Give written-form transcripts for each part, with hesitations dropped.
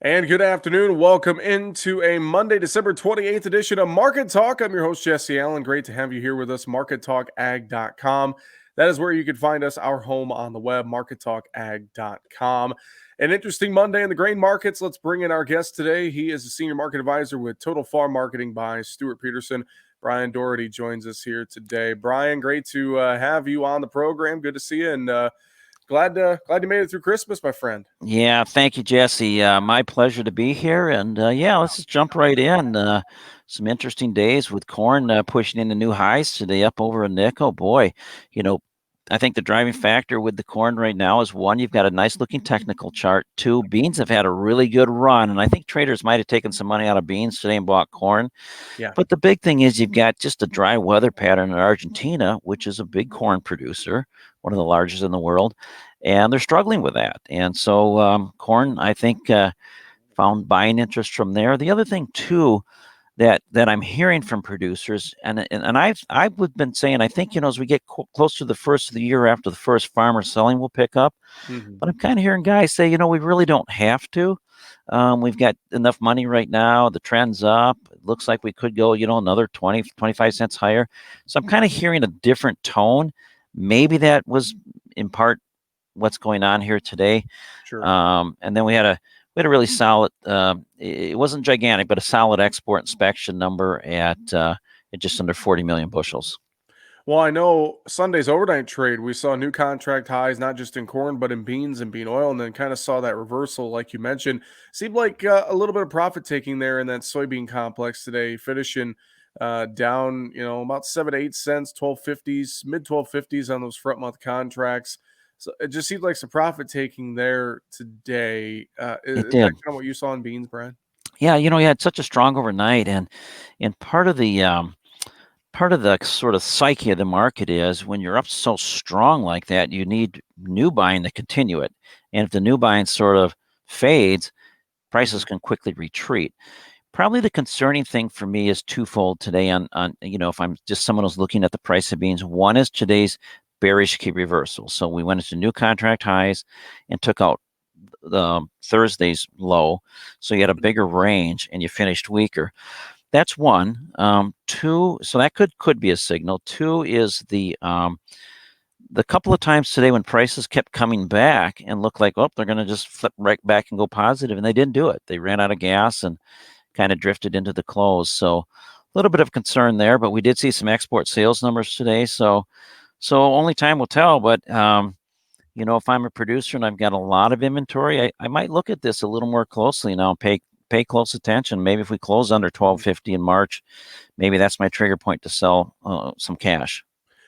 And good afternoon. Welcome into a Monday, December 28th edition of Market Talk. I'm your host, Jesse Allen. Great to have you here with us, markettalkag.com. That is where you can find us, our home on the web, markettalkag.com. An interesting Monday in the grain markets. Let's bring in our guest today. He is a senior market advisor with Total Farm Marketing by Stewart-Peterson. Bryan Doherty joins us here today. Bryan, great to have you on the program. Good to see you, and glad you made it through Christmas, my friend. Yeah, thank you, Jesse. My pleasure to be here. And yeah, let's just jump right in. Some interesting days with corn pushing into new highs today, up over a nickel. Boy, you know, I think the driving factor with the corn right now is one, you've got a nice looking technical chart. Two, beans have had a really good run. And I think traders might have taken some money out of beans today and bought corn. Yeah. But the big thing is you've got just a dry weather pattern in Argentina, which is a big corn producer, one of the largest in the world, and they're struggling with that. And so corn, I think, found buying interest from there. The other thing too that I'm hearing from producers, and I've been saying, I think as we get close to the first of the year after the first farmer selling will pick up, Mm-hmm. but I'm kind of hearing guys say, we really don't have to. We've got enough money right now. The trend's up. It looks like we could go, another 20, 25 cents higher. So I'm kind of hearing a different tone. Maybe that was in part what's going on here today. Sure. And then we had a really solid, it wasn't gigantic, but a solid export inspection number at just under 40 million bushels. Well, I know Sunday's overnight trade, we saw new contract highs, not just in corn, but in beans and bean oil, and then kind of saw that reversal, like you mentioned. Seemed like a little bit of profit taking there in that soybean complex today, finishing down, about 7 to 8 cents, 12.50s, mid 12.50s on those front month contracts. So it just seemed like some profit taking there today. It Is that did. kind of what you saw in beans, Brian? Yeah, you had such a strong overnight, and part of the sort of psyche of the market is when you're up so strong like that, you need new buying to continue it. And if the new buying sort of fades, prices can quickly retreat. Probably the concerning thing for me is twofold today on if I'm just someone who's looking at the price of beans. One is today's bearish key reversal. So we went into new contract highs and took out the Thursday's low. So you had a bigger range and you finished weaker. That's one. Two, so that could be a signal. Two is the couple of times today when prices kept coming back and looked like, oh, they're going to just flip right back and go positive, and they didn't do it. They ran out of gas and kind of drifted into the close. So a little bit of concern there, but we did see some export sales numbers today. So only time will tell. But if I'm a producer and I've got a lot of inventory, I might look at this a little more closely now. Pay close attention. Maybe if we close under 12.50 in March, maybe that's my trigger point to sell some cash.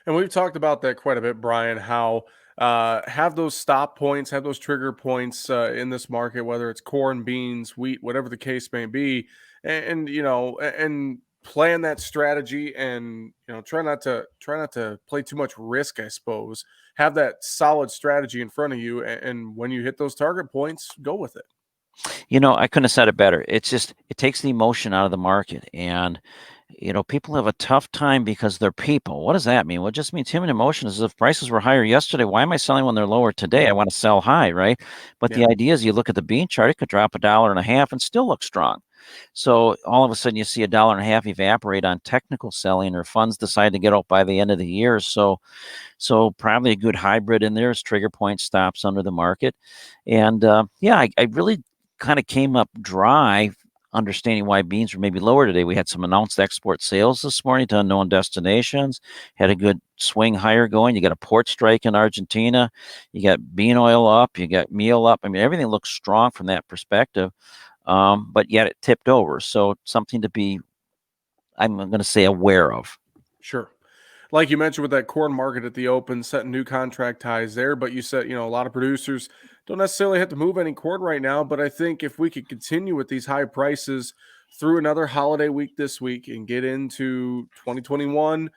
And we've talked about that quite a bit, Brian, how have those stop points, have those trigger points in this market, whether it's corn, beans, wheat, whatever the case may be, and plan that strategy, and try not to play too much risk, I suppose. Have that solid strategy in front of you, and when you hit those target points, go with it. I couldn't have said it better. It's just, it takes the emotion out of the market. And, people have a tough time because they're people. What does that mean? Well, it just means human emotion is if prices were higher yesterday, why am I selling when they're lower today? I want to sell high, right? But Yeah. the idea is you look at the bean chart, it could drop $1.50 and still look strong. So all of a sudden you see $1.50 evaporate on technical selling, or funds decide to get out by the end of the year. So probably a good hybrid in there is trigger point stops under the market. And I really kind of came up dry understanding why beans were maybe lower today. We had some announced export sales this morning to unknown destinations, had a good swing higher going. You got a port strike in Argentina, you got bean oil up, you got meal up. I mean, everything looks strong from that perspective, but yet it tipped over. So something to be, I'm going to say, aware of. Sure. Like you mentioned with that corn market at the open, setting new contract highs there, but you said, a lot of producers don't necessarily have to move any corn right now. But I think if we could continue with these high prices through another holiday week this week and get into 2021,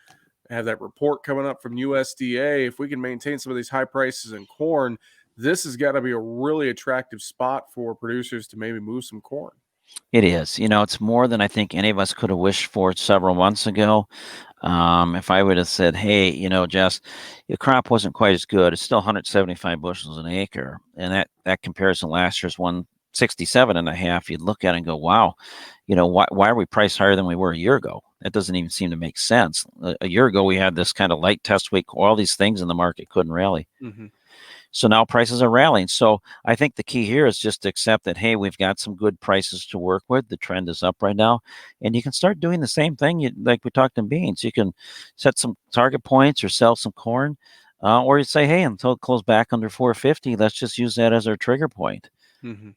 have that report coming up from USDA, if we can maintain some of these high prices in corn, this has got to be a really attractive spot for producers to maybe move some corn. It is. It's more than I think any of us could have wished for several months ago. If I would have said, hey, Jess, your crop wasn't quite as good. It's still 175 bushels an acre. And that compares to last year's 67.5, you'd look at it and go, wow, why are we priced higher than we were a year ago? That doesn't even seem to make sense. A year ago, we had this kind of light test week, all these things in the market couldn't rally. Mm-hmm. So now prices are rallying. So I think the key here is just to accept that, hey, we've got some good prices to work with. The trend is up right now. And you can start doing the same thing like we talked in beans. You can set some target points or sell some corn. Or you say, hey, until it closes back under 450, let's just use that as our trigger point. Mm-hmm.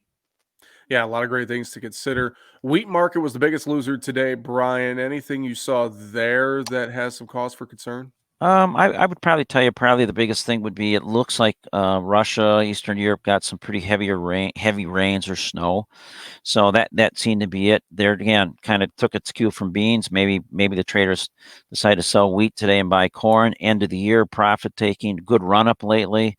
Yeah, a lot of great things to consider. Wheat market was the biggest loser today, Brian. Anything you saw there that has some cause for concern? I would probably tell you probably the biggest thing would be it looks like Russia, Eastern Europe got some pretty heavy rains or snow. So that seemed to be it. There again, kind of took its cue from beans. Maybe the traders decided to sell wheat today and buy corn. End of the year profit taking, good run up lately.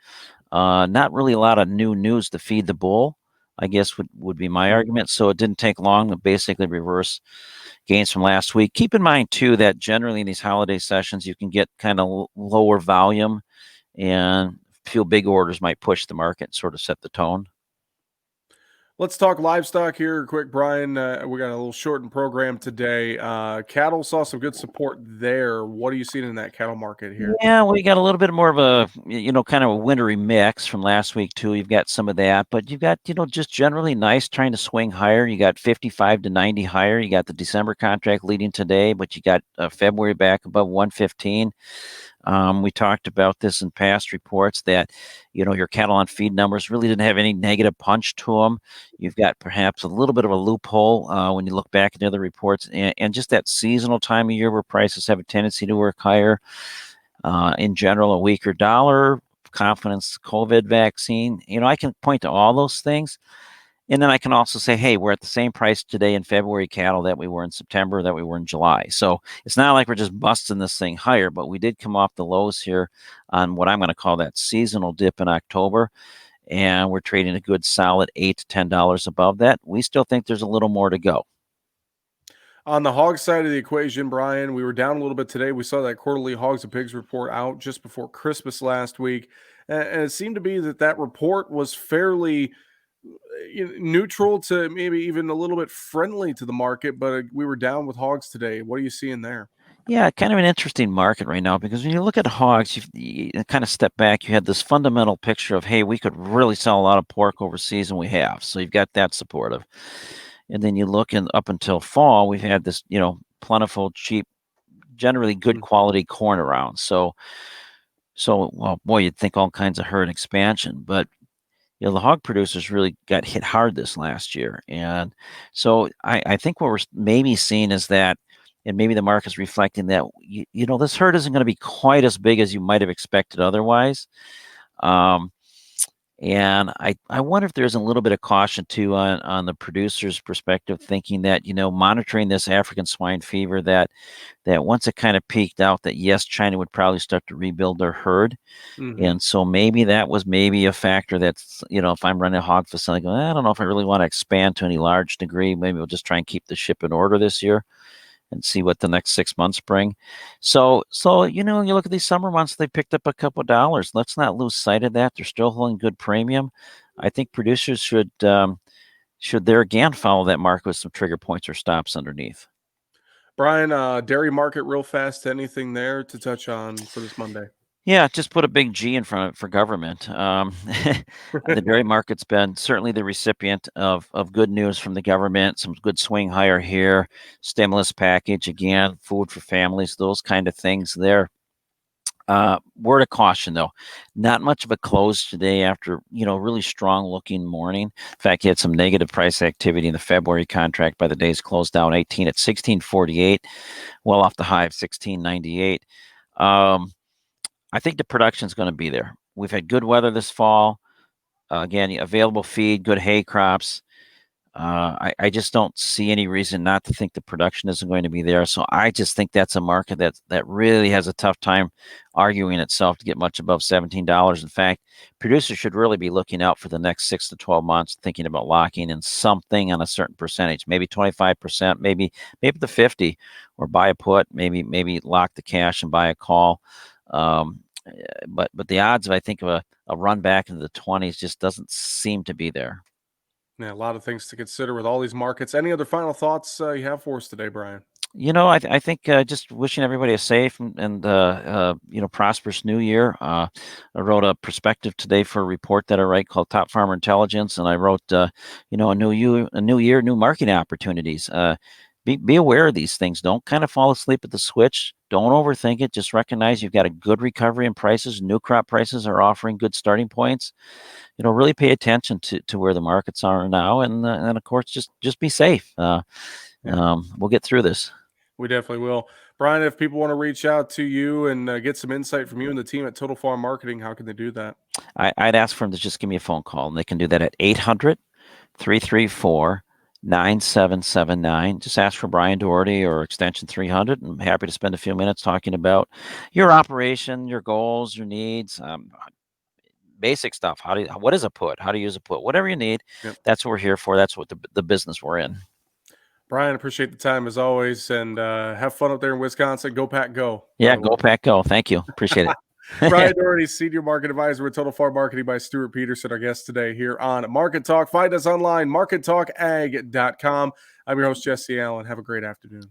Not really a lot of new news to feed the bull, I guess would be my Mm-hmm. argument. So it didn't take long to basically reverse gains from last week. Keep in mind too that generally in these holiday sessions you can get kind of lower volume, and a few big orders might push the market and sort of set the tone. Let's talk livestock here quick, Brian. We got a little shortened program today. Cattle saw some good support there. What are you seeing in that cattle market here? Yeah, we got a little bit more of a, kind of a wintry mix from last week too. You've got some of that, but you've got, just generally nice trying to swing higher. You got 55 to 90 higher. You got the December contract leading today, but you got February back above 115. We talked about this in past reports that, your cattle on feed numbers really didn't have any negative punch to them. You've got perhaps a little bit of a loophole when you look back at the other reports, and just that seasonal time of year where prices have a tendency to work higher. In general, a weaker dollar, confidence, COVID vaccine. I can point to all those things. And then I can also say, hey, we're at the same price today in February cattle that we were in September, that we were in July. So it's not like we're just busting this thing higher, but we did come off the lows here on what I'm going to call that seasonal dip in October. And we're trading a good solid $8 to $10 above that. We still think there's a little more to go. On the hog side of the equation, Brian, we were down a little bit today. We saw that quarterly hogs and pigs report out just before Christmas last week. And it seemed to be that report was fairly neutral to maybe even a little bit friendly to the market, but we were down with hogs today. What are you seeing there? Yeah, kind of an interesting market right now because when you look at hogs, you kind of step back. You had this fundamental picture of, hey, we could really sell a lot of pork overseas, and we have. So you've got that supportive. And then you look up until fall, we've had this, plentiful, cheap, generally good Mm. quality corn around. So well, boy, you'd think all kinds of herd expansion, but the hog producers really got hit hard this last year. And so I think what we're maybe seeing is that, and maybe the market's reflecting that, this herd isn't going to be quite as big as you might have expected otherwise. Um, and I wonder if there's a little bit of caution too on the producer's perspective, thinking that, monitoring this African swine fever, that once it kind of peaked out, that yes, China would probably start to rebuild their herd. Hmm. And so maybe that was maybe a factor that's, if I'm running a hog facility, I don't know if I really want to expand to any large degree. Maybe we'll just try and keep the ship in order this year and see what the next 6 months bring. So you look at these summer months, they picked up a couple of dollars. Let's not lose sight of that. They're still holding good premium. I think producers should there again follow that market with some trigger points or stops underneath. Brian, dairy market real fast. Anything there to touch on for this Monday? Yeah, just put a big G in front of it for government. The dairy market's been certainly the recipient of good news from the government, some good swing higher here, stimulus package, again, food for families, those kind of things there. Word of caution, though, not much of a close today after, really strong looking morning. In fact, you had some negative price activity in the February contract by the day's close down 18 at 1648, well off the high of 1698. I think the production is going to be there. We've had good weather this fall. Again, available feed, good hay crops. I just don't see any reason not to think the production isn't going to be there. So I just think that's a market that really has a tough time arguing itself to get much above $17. In fact, producers should really be looking out for the next 6 to 12 months, thinking about locking in something on a certain percentage, maybe 25%, maybe the 50, or buy a put, maybe lock the cash and buy a call. But the odds of, I think, of a run back into the 20s just doesn't seem to be there. Yeah, a lot of things to consider with all these markets. Any other final thoughts you have for us today, Brian? I think just wishing everybody a safe and prosperous new year. I wrote a perspective today for a report that I write called Top Farmer Intelligence, and I wrote a new year, new marketing opportunities. Be aware of these things. Don't kind of fall asleep at the switch. Don't overthink it. Just recognize you've got a good recovery in prices. New crop prices are offering good starting points. Really pay attention to where the markets are now, and of course, just be safe. Yeah, We'll get through this. we definitely will. Brian, if people want to reach out to you and get some insight from you and the team at Total Farm Marketing, how can they do that? I'd ask for them to just give me a phone call, and they can do that at 800-334-9779. Just ask for Bryan Doherty or extension 300. I'm happy to spend a few minutes talking about your operation, your goals, your needs, basic stuff. What is a put? How to use a put? Whatever you need, Yep. that's what we're here for. That's what the business we're in. Brian, appreciate the time as always, and have fun up there in Wisconsin. Go Pack, go! By Yeah, the way, go Pack, go. Thank you. Appreciate it. Bryan Doherty, Senior Market Advisor with Total Farm Marketing by Stewart-Peterson, our guest today here on Market Talk. Find us online, markettalkag.com. I'm your host, Jesse Allen. Have a great afternoon.